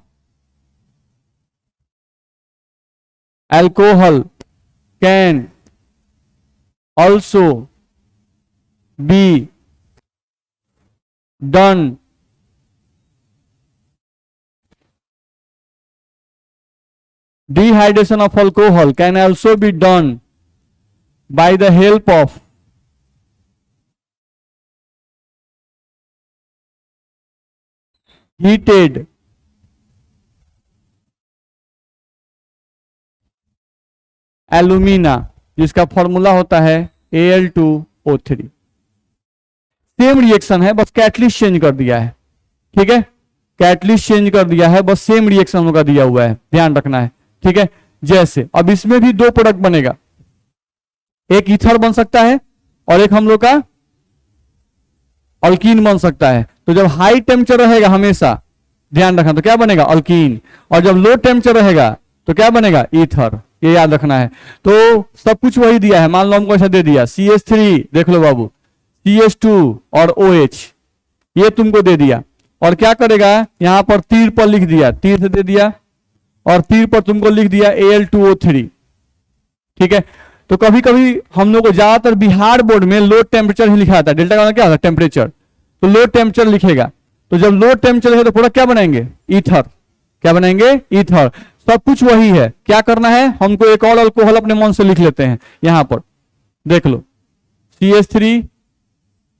alcohol can also be done dehydration of alcohol can also be done by the help of heated alumina, जिसका फॉर्मूला होता है Al2O3। सेम रिएक्शन है, बस कैटलिस्ट चेंज कर दिया है, ठीक है, कैटलिस्ट चेंज कर दिया है, बस सेम रिएक्शन हम लोग का दिया हुआ है, ध्यान रखना है, ठीक है। जैसे अब इसमें भी दो प्रोडक्ट बनेगा, एक ईथर बन सकता है और एक हम लोग का अल्कीन बन सकता है। तो जब हाई टेम्परेचर रहेगा हमेशा ध्यान रखना, तो क्या बनेगा अल्कीन, और जब लो टेम्परेचर रहेगा तो क्या बनेगा ईथर, ये याद रखना है। तो सब कुछ वही दिया है, मान लो हमको ऐसा दे दिया CH3, देख लो बाबू CH2 और OH, ये तुमको दे दिया, और क्या करेगा यहां पर तीर पर लिख दिया, तीर से दे दिया, और तीर पर तुमको लिख दिया Al2O3, ठीक है। तो कभी कभी हम लोग को ज्यादातर बिहार बोर्ड में लो टेम्परेचर ही लिखा था, डेल्टा का क्या होता है टेम्परेचर, तो लो टेम्परेचर लिखेगा। तो जब लो टेम्परेचर है तो प्रोडक्ट क्या बनाएंगे ईथर, क्या बनाएंगे ईथर। सब कुछ वही है, क्या करना है हमको एक और अल्कोहल अपने मन से लिख लेते हैं, यहां पर देख लो CH3,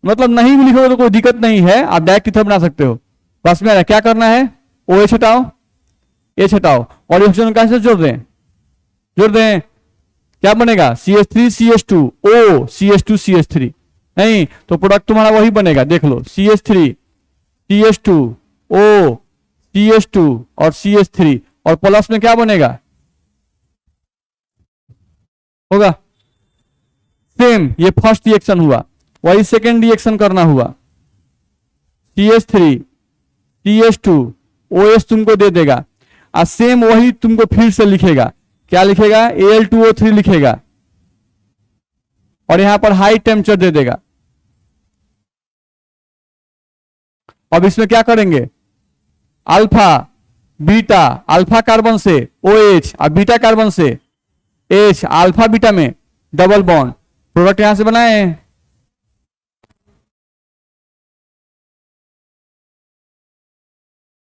मतलब नहीं भी लिखोगे तो कोई दिक्कत नहीं है, आप डायरेक्ट ईथर बना सकते हो। बस में क्या करना है OH हटाओ, H हटाओ और ऑक्सीजन कहां से जोड़ दें, जोड़ दें, क्या बनेगा CH3CH2O CH2CH3, नहीं तो प्रोडक्ट तुम्हारा वही बनेगा, देख लो CH3 CH2O CH2 और CH3, और प्लस में क्या बनेगा होगा सेम, ये फर्स्ट रिएक्शन हुआ, वही सेकेंड रिएक्शन करना हुआ, CH3 CH2 OH तुमको दे देगा, और सेम वही तुमको फिर से लिखेगा, क्या लिखेगा Al2O3 लिखेगा, और यहां पर हाई टेम्परेचर दे देगा। अब इसमें क्या करेंगे अल्फा बीटा, अल्फा कार्बन से OH और बीटा कार्बन से H, अल्फा बीटा में डबल बॉन्ड, प्रोडक्ट यहां से बनाए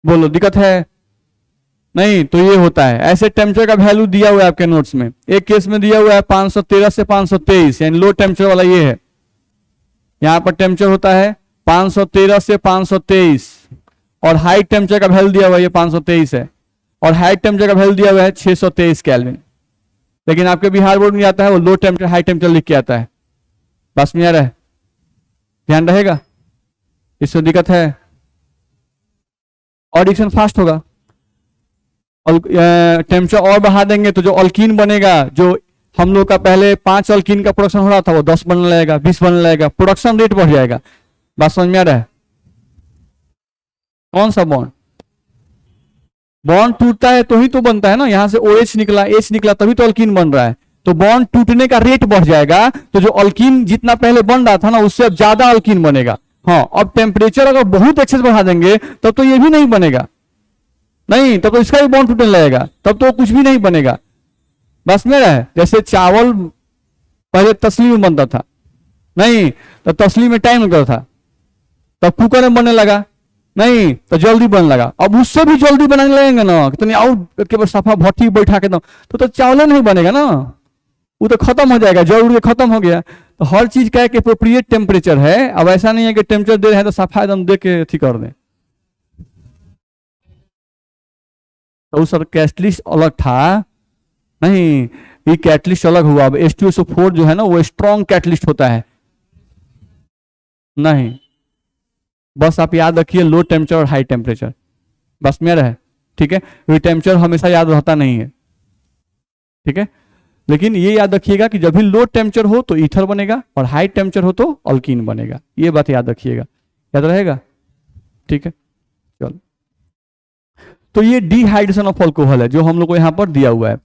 बोलो दिक्कत है? नहीं, तो ये होता है। ऐसे टेम्परेचर का वैल्यू दिया हुआ है आपके नोट्स में। एक केस में दिया हुआ है 513 से 523, यानी लो टेम्परेचर वाला ये है। यहां पर टेम्परेचर होता है 513 से 523, और हाई टेम्परेचर का वैल्यू दिया हुआ है, ये 523 है, और हाई टेम्परेचर का वैल्यू दिया हुआ है 623 केल्विन। लेकिन आपके बिहार बोर्ड में आता है वो लो टेम्परेचर हाई टेम्परेचर लिख के आता है। बस में आ रहा है, ध्यान रहेगा, इससे दिक्कत है। और रिएक्शन फास्ट होगा। टेम्परेचर और बढ़ा देंगे तो जो अल्कीन बनेगा, जो हम लोग का पहले 5 अल्कीन का प्रोडक्शन हो रहा था वो 10 बनने लगेगा, 20 बनने लगेगा, प्रोडक्शन रेट बढ़ जाएगा। बात समझ में आ रहा है? कौन सा बॉन्ड? बॉन्ड टूटता है तो ही तो बनता है ना, यहां से OH निकला, H निकला, तभी तो अल्कीन बन रहा है। तो बॉन्ड टूटने का रेट बढ़ जाएगा, तो जो अल्कीन जितना पहले बन रहा था ना उससे अब ज्यादा अल्कीन बनेगा। हाँ, अब टेम्परेचर अगर बहुत एक्सेस बढ़ा देंगे तब तो ये भी नहीं बनेगा, नहीं, तब तो इसका भी बॉन्ड टूटने लगेगा, तब तो कुछ भी नहीं बनेगा। बस मेरा है, जैसे चावल पहले तसली में बनता था, नहीं तो तसली में टाइम लगता था, तब कुकर में बनने लगा, नहीं तो जल्दी बनने लगा। अब उससे भी जल्दी बनाने लगेंगे ना, कितनी और के सफा भट्टी बैठा के तो चावल नहीं बनेगा ना, वो तो खत्म हो जाएगा, जरूर खत्म हो गया। तो हर चीज का एक एप्रोप्रिएट टेम्परेचर है। अब ऐसा नहीं है कि टेम्परेचर दे रहे हैं तो सफा एकदम दे के ठीक कर दें। तो उस कैटलिस्ट अलग था, नहीं, ये कैटलिस्ट अलग हुआ। अब H2SO4 जो है ना वो स्ट्रॉन्ग कैटलिस्ट होता है। नहीं, बस आप याद रखिए लो टेम्परेचर और हाई टेम्परेचर, बस में रहे, ठीक है। ये टेम्परेचर हमेशा याद रहता नहीं है, ठीक है। लेकिन ये याद रखिएगा कि जब भी लो टेम्परेचर हो तो ईथर बनेगा और हाई टेम्परेचर हो तो अल्कीन बनेगा, ये बात याद रखिएगा, याद रहेगा, ठीक है। चलो, तो ये डिहाइड्रेशन ऑफ अल्कोहल है जो हम लोग को यहां पर दिया हुआ है।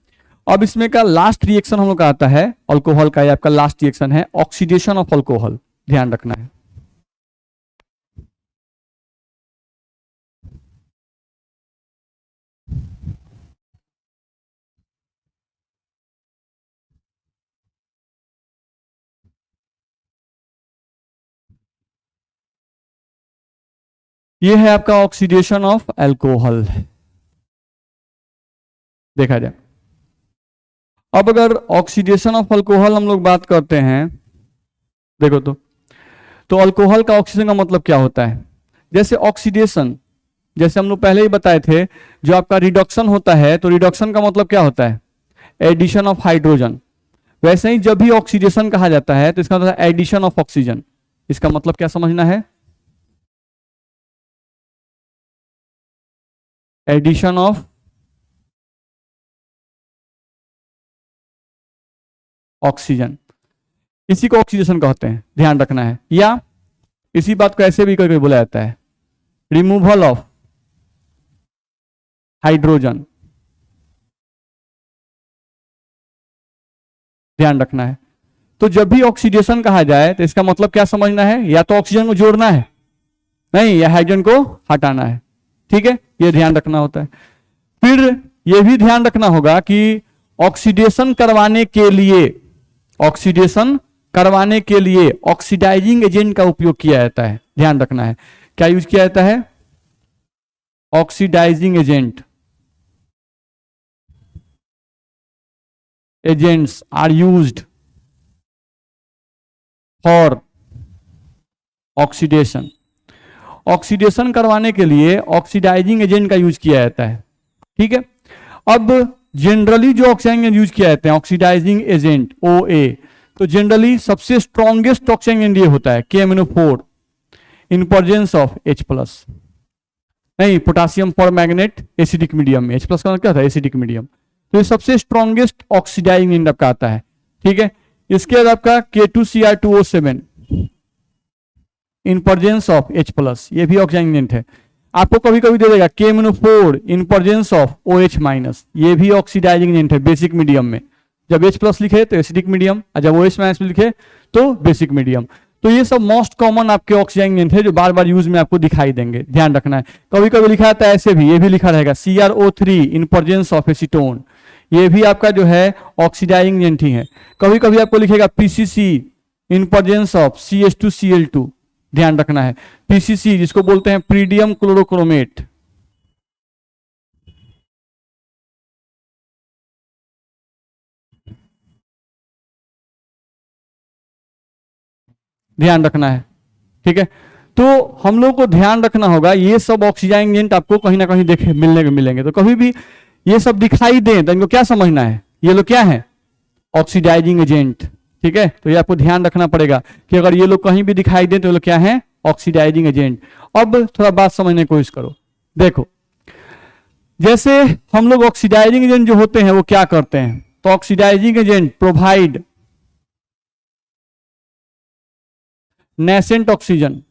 अब इसमें का लास्ट रिएक्शन हम लोग का आता है अल्कोहल का, ये आपका लास्ट रिएक्शन है ऑक्सीडेशन ऑफ अल्कोहल, ध्यान रखना है। ये है आपका ऑक्सीडेशन ऑफ अल्कोहल, देखा जाए। अब अगर ऑक्सीडेशन ऑफ अल्कोहल हम लोग बात करते हैं, देखो तो अल्कोहल का ऑक्सीजन का मतलब क्या होता है? जैसे ऑक्सीडेशन, जैसे हम लोग पहले ही बताए थे, जो आपका रिडक्शन होता है तो रिडक्शन का मतलब क्या होता है? Addition of hydrogen. वैसे ही जब भी ऑक्सीडेशन कहा जाता है तो इसका मतलब एडिशन ऑफ ऑक्सीजन। इसका मतलब क्या समझना है? एडिशन ऑफ ऑक्सीजन, इसी को ऑक्सीडेशन कहते हैं, ध्यान रखना है। या इसी बात को ऐसे भी करके बोला जाता है रिमूवल ऑफ हाइड्रोजन, ध्यान रखना है। तो जब भी ऑक्सीडेशन कहा जाए तो इसका मतलब क्या समझना है? या तो ऑक्सीजन को जोड़ना है, नहीं, या हाइड्रोजन को हटाना है, ठीक है, ये ध्यान रखना होता है। फिर ये भी ध्यान रखना होगा कि ऑक्सीडेशन करवाने के लिए, ऑक्सीडेशन करवाने के लिए ऑक्सीडाइजिंग एजेंट का उपयोग किया जाता है, ध्यान रखना है। क्या यूज किया जाता है? Oxidizing agent, agents are used for oxidation. Oxidation करवाने के लिए ऑक्सीडाइजिंग एजेंट का यूज किया जाता है, ठीक है। अब जनरली जो ऑक्सीडाइजिंग यूज किया जाता है ऑक्सीडाइजिंग एजेंट OA, तो जनरली सबसे स्ट्रॉन्गेस्ट ऑक्सीडाइजिंग एजेंट ये होता है KMnO4 in presence of H+, नहीं, पोटासियम पर मैग्नेट एसिडिक मीडियम में। H+ का मतलब क्या होता है? Acidic medium. तो ये सबसे स्ट्रॉन्गेस्ट ऑक्सीडाइजिंग एजेंट आपका आता है, ठीक है। इसके बाद आपका K2Cr2O7 in presence of H+, ये भी ऑक्सीडाइजिंग एजेंट है। आपको कभी कभी दे देगा KMnO4 in presence of OH-, ये भी ऑक्सीडाइजिंग एजेंट है बेसिक मीडियम में। जब H+ लिखे तो एसिडिक मीडियम, और जब OH- लिखे तो बेसिक मीडियम। तो ये सब मोस्ट कॉमन आपके ऑक्सीडाइजिंग एजेंट है जो बार बार यूज में आपको दिखाई देंगे, ध्यान रखना है। कभी कभी लिखा जाता है ऐसे भी, ये भी लिखा रहेगा CrO3 in presence of acetone, ये भी आपका जो है ऑक्सीडाइजिंग एजेंट ही है। कभी कभी आपको लिखेगा PCC in presence of CH2Cl2, ध्यान रखना है। PCC जिसको बोलते हैं प्रीडियम क्लोरोक्रोमेट, ध्यान रखना है। ठीक है, तो हम लोग को ध्यान रखना होगा ये सब ऑक्सीडाइजिंग एजेंट आपको कहीं ना कहीं देखे मिलने को मिलेंगे, तो कभी भी ये सब दिखाई दें तो इनको क्या समझना है, ये लोग क्या है, ऑक्सीडाइजिंग एजेंट। ठीक है, तो ये आपको ध्यान रखना पड़ेगा कि अगर ये लोग कहीं भी दिखाई दें तो ये लोग क्या है, ऑक्सीडाइजिंग एजेंट। अब थोड़ा बात समझने की कोशिश करो। देखो, जैसे हम लोग ऑक्सीडाइजिंग एजेंट जो होते हैं वो क्या करते हैं, तो oxidizing agent provide nascent oxygen,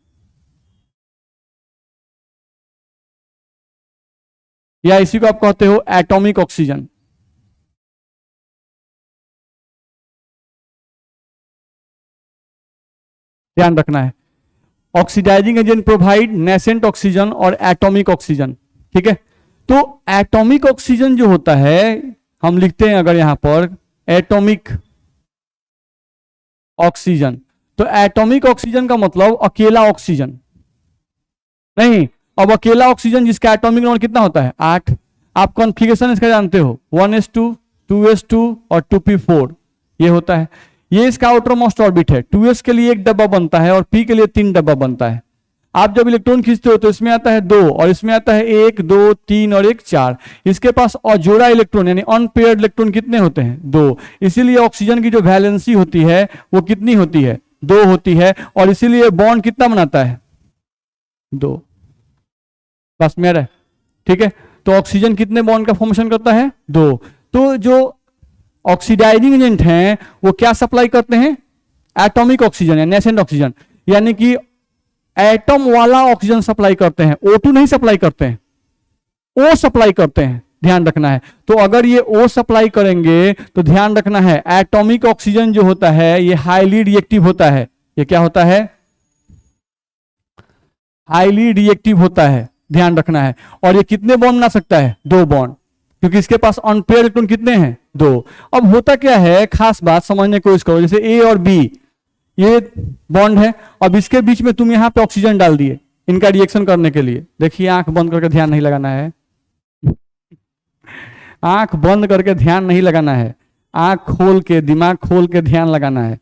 या इसी को आप कहते हो एटॉमिक ऑक्सीजन। ध्यान रखना है, oxidizing agent provide nascent oxygen और एटॉमिक ऑक्सीजन। ठीक है, तो एटॉमिक ऑक्सीजन जो होता है हम लिखते हैं अगर यहां पर एटॉमिक ऑक्सीजन, तो एटॉमिक ऑक्सीजन का मतलब अकेला ऑक्सीजन नहीं। अब अकेला ऑक्सीजन जिसका एटॉमिक नंबर कितना होता है 8, आप कॉन्फ़िगरेशन इसका जानते हो 1s2 2s2 और 2p4 ये होता है। ये इसका आउटर मोस्ट ऑर्बिट है, 2s के लिए एक डब्बा बनता है और p के लिए 3 डब्बा बनता है। आप जब इलेक्ट्रॉन खींचते हो तो इसमें आता है 2 और इसमें आता है 1 2 3 और 1 4। इसके पास अजोड़ा इलेक्ट्रॉन यानी अनपेयर्ड इलेक्ट्रॉन कितने होते हैं 2। इसीलिए ऑक्सीजन की जो वैलेंसी होती है वो कितनी होती है 2 होती है, और इसीलिए बॉन्ड कितना बनाता है 2। बस मेरा, ठीक है, तो ऑक्सीजन कितने बॉन्ड का फॉर्मेशन करता है 2। तो जो ऑक्सीडाइजिंग एजेंट हैं वो क्या सप्लाई करते हैं, एटॉमिक ऑक्सीजन या नेसेंट ऑक्सीजन, यानी कि एटम वाला ऑक्सीजन सप्लाई करते हैं, O2 नहीं सप्लाई करते हैं, O सप्लाई करते हैं। ध्यान रखना है, तो अगर ये O सप्लाई करेंगे तो ध्यान रखना है एटॉमिक ऑक्सीजन जो होता है ये हाईली रिएक्टिव होता है। ये क्या होता है, हाईली रिएक्टिव होता है, ध्यान रखना है। और ये कितने बॉन्ड बना सकता है 2 बॉन्ड, क्योंकि इसके पास अनपेयर इलेक्ट्रॉन कितने हैं 2। अब होता क्या है, खास बात समझने की कोशिश करो, जैसे A और B ये बॉन्ड है, अब इसके बीच में तुम यहां पे ऑक्सीजन डाल दिए इनका रिएक्शन करने के लिए। देखिए आंख बंद करके ध्यान नहीं लगाना है, आंख बंद करके ध्यान नहीं लगाना है, आंख खोल के दिमाग खोल के ध्यान लगाना है।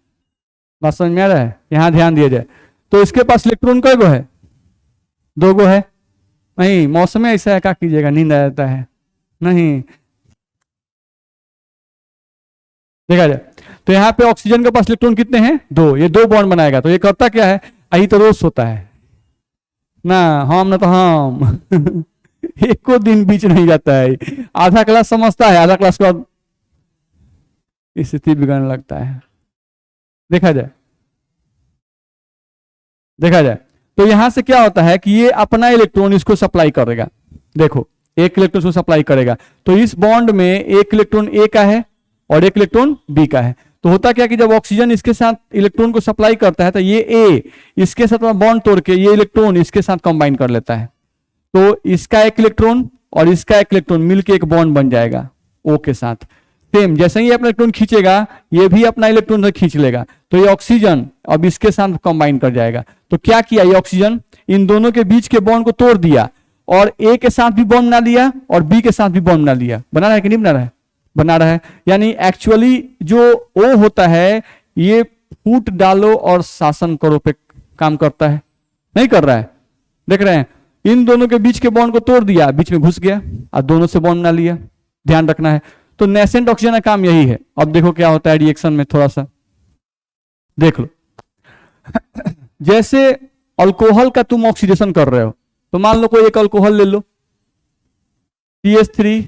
बात समझ में आ रहा है, यहां ध्यान दिया जाए। तो इसके पास इलेक्ट्रॉन कई गो है 2 गो है, नहीं मौसम में ऐसा है क्या कीजिएगा, नींद आ जाता है नहीं, देखा जाए तो यहाँ पे ऑक्सीजन के पास इलेक्ट्रॉन कितने हैं 2, ये 2 बॉन्ड बनाएगा। तो ये करता क्या है, यही तो रोज होता है ना, हम ना तो हम एक को दिन बीच नहीं जाता है, आधा क्लास समझता है, आधा क्लास के बाद स्थिति बिगड़ने लगता है। देखा जाए, देखा जाए तो यहां से क्या होता है कि ये अपना इलेक्ट्रॉन इसको सप्लाई करेगा। देखो एक इलेक्ट्रॉन को सप्लाई करेगा, तो इस बॉन्ड में एक इलेक्ट्रॉन ए का है और एक इलेक्ट्रॉन बी का है। तो होता क्या कि जब ऑक्सीजन इसके साथ इलेक्ट्रॉन को सप्लाई करता है तो ये ए इसके साथ बॉन्ड तोड़ के ये इलेक्ट्रॉन इसके साथ कंबाइन कर लेता है, तो इसका एक इलेक्ट्रॉन और इसका एक इलेक्ट्रॉन मिलके एक बॉन्ड बन जाएगा ओ के साथ। सेम जैसे ही अपना इलेक्ट्रॉन खींचेगा ये भी अपना इलेक्ट्रॉन खींच लेगा, तो ये ऑक्सीजन अब इसके साथ कंबाइन कर जाएगा। तो क्या किया, ये ऑक्सीजन इन दोनों के बीच के बॉन्ड को तोड़ दिया और ए के साथ भी बॉन्ड बना लिया और बी के साथ भी बॉन्ड बना लिया। बना रहा है कि नहीं बना रहा है, बना रहा है। यानी एक्चुअली जो ओ होता है ये फूट डालो और शासन करो पे काम करता है, नहीं कर रहा है। देख रहे हैं, इन दोनों के बीच के बॉन्ड को तोड़ दिया, बीच में घुस गया और दोनों से बॉन्ड बना लिया। ध्यान रखना है, तो नेसेंट ऑक्सीजन का काम यही है। अब देखो क्या होता है रिएक्शन में, थोड़ा सा देख लो। जैसे अल्कोहल का तुम ऑक्सीडेशन कर रहे हो, तो मान लो कोई एक अल्कोहल ले लो, CH3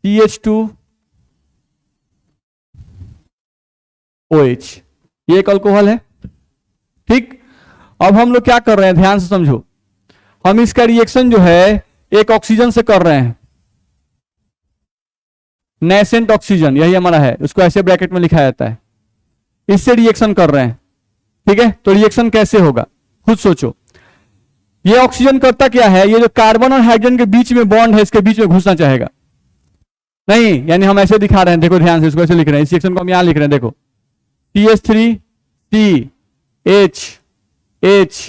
CH2 OH, ये एक अल्कोहल है। ठीक, अब हम लोग क्या कर रहे हैं, ध्यान से समझो, हम इसका रिएक्शन जो है एक ऑक्सीजन से कर रहे हैं, नेसेंट ऑक्सीजन यही हमारा है, उसको ऐसे ब्रैकेट में लिखा जाता है, इससे रिएक्शन कर रहे हैं। ठीक है, तो रिएक्शन कैसे होगा खुद सोचो। ये ऑक्सीजन करता क्या है, ये जो कार्बन और हाइड्रोजन के बीच में बॉन्ड है इसके बीच में घुसना चाहेगा नहीं, यानी हम ऐसे दिखा रहे हैं, देखो ध्यान से, इसको ऐसे लिख रहे हैं, इस रिएक्शन को हम यहां लिख रहे हैं, देखो CH3 C H H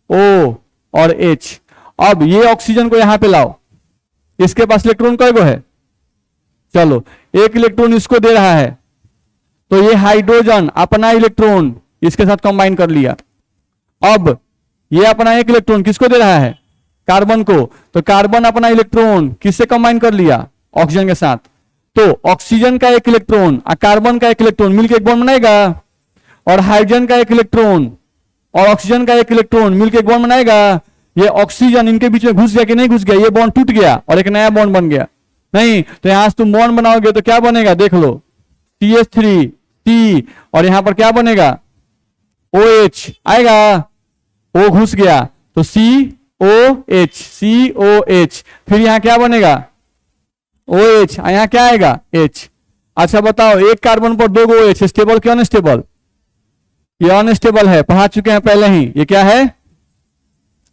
O और H। अब ये ऑक्सीजन को यहां पे लाओ, इसके पास इलेक्ट्रॉन कई गो है, चलो एक इलेक्ट्रॉन इसको दे रहा है, तो ये हाइड्रोजन अपना इलेक्ट्रॉन इसके साथ कंबाइन कर लिया। अब ये अपना एक इलेक्ट्रॉन किसको दे रहा है, कार्बन को, तो कार्बन अपना इलेक्ट्रॉन किससे कंबाइन कर लिया, ऑक्सीजन के साथ। तो ऑक्सीजन का एक इलेक्ट्रॉन और कार्बन का एक इलेक्ट्रॉन मिलकर एक बॉन्ड बनाएगा, और हाइड्रोजन का एक इलेक्ट्रॉन और ऑक्सीजन का एक इलेक्ट्रॉन मिलकर एक बॉन्ड बनाएगा। ये ऑक्सीजन इनके बीच में घुस गया कि नहीं घुस गया, ये बॉन्ड टूट गया और एक नया बॉन्ड बन गया। नहीं तो यहां से तुम बॉन्ड बनाओगे तो क्या बनेगा, देख लो, CH3 C, और यहां पर क्या बनेगा, OH आएगा, O घुस गया तो COH, COH, फिर यहां क्या बनेगा, OH, यहां क्या आएगा, H। अच्छा बताओ, एक कार्बन पर 2 OH, स्टेबल क्या अनस्टेबल, ये अनस्टेबल है, पढ़ा चुके हैं पहले ही, ये क्या है,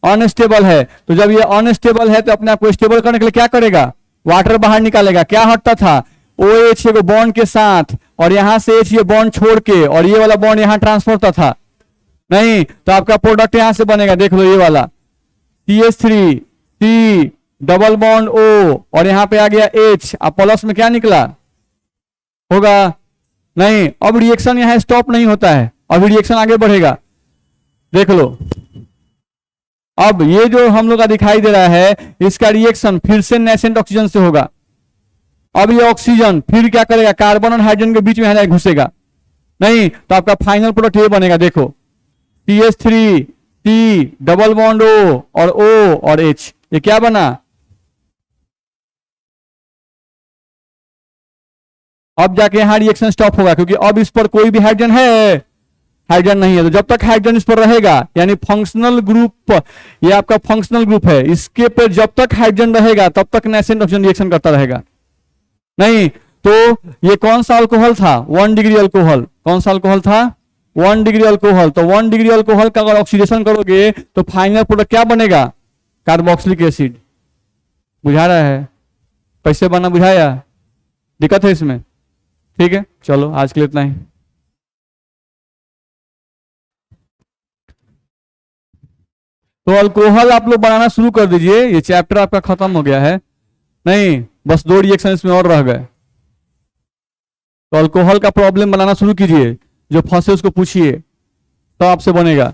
अनस्टेबल है। तो जब ये अनस्टेबल है तो अपने आप को स्टेबल करने के लिए क्या करेगा, वाटर बाहर निकालेगा। क्या हटता था, OH ये बॉन्ड के साथ, और यहां से H ये बॉन्ड छोड़ के, और ये वाला बॉन्ड यहां ट्रांसफर होता था, नहीं तो आपका प्रोडक्ट यहां से बनेगा, देख लो ये वाला CH3 C double bond O, और यहां पे आ गया H, अब प्लस में क्या निकला होगा, नहीं। अब रिएक्शन यहां स्टॉप नहीं होता है, अब रिएक्शन आगे बढ़ेगा, देख लो। अब ये जो हम लोग का दिखाई दे रहा है, इसका रिएक्शन फिर से नेसेंट ऑक्सीजन से होगा। अब ये ऑक्सीजन फिर क्या करेगा, कार्बन और हाइड्रोजन के बीच में घुसेगा, नहीं तो आपका फाइनल प्रोडक्ट ये बनेगा, देखो CH3 C double bond O और O और H, ये क्या बना, अब जाके यहां रिएक्शन स्टॉप होगा, क्योंकि अब इस पर कोई भी हाइड्रोजन है, हाइड्रोजन नहीं है। तो जब तक हाइड्रोजन इस पर रहेगा, यानी फंक्शनल ग्रुप, ये आपका फंक्शनल ग्रुप है, इसके पे जब तक हाइड्रोजन रहेगा तब तक नेसेंट ऑक्सीजन रिएक्शन करता रहेगा। नहीं तो ये कौन सा अल्कोहल था, 1 डिग्री अल्कोहल, कौन सा अल्कोहल था, 1 डिग्री अल्कोहल। तो 1 डिग्री अल्कोहल का अगर ऑक्सीडेशन करोगे तो फाइनल प्रोडक्ट क्या बनेगा, कार्बोक्सिलिक एसिड। बुझा रहा है, कैसे बना बुझाया, दिक्कत है इसमें, ठीक है। चलो आज के लिए इतना ही। तो अल्कोहल आप लोग बनाना शुरू कर दीजिए, ये चैप्टर आपका खत्म हो गया है, नहीं बस 2 रिएक्शन इसमें और रह गए। तो अल्कोहल का प्रॉब्लम बनाना शुरू कीजिए, जो फंसे उसको पूछिए, तो आपसे बनेगा।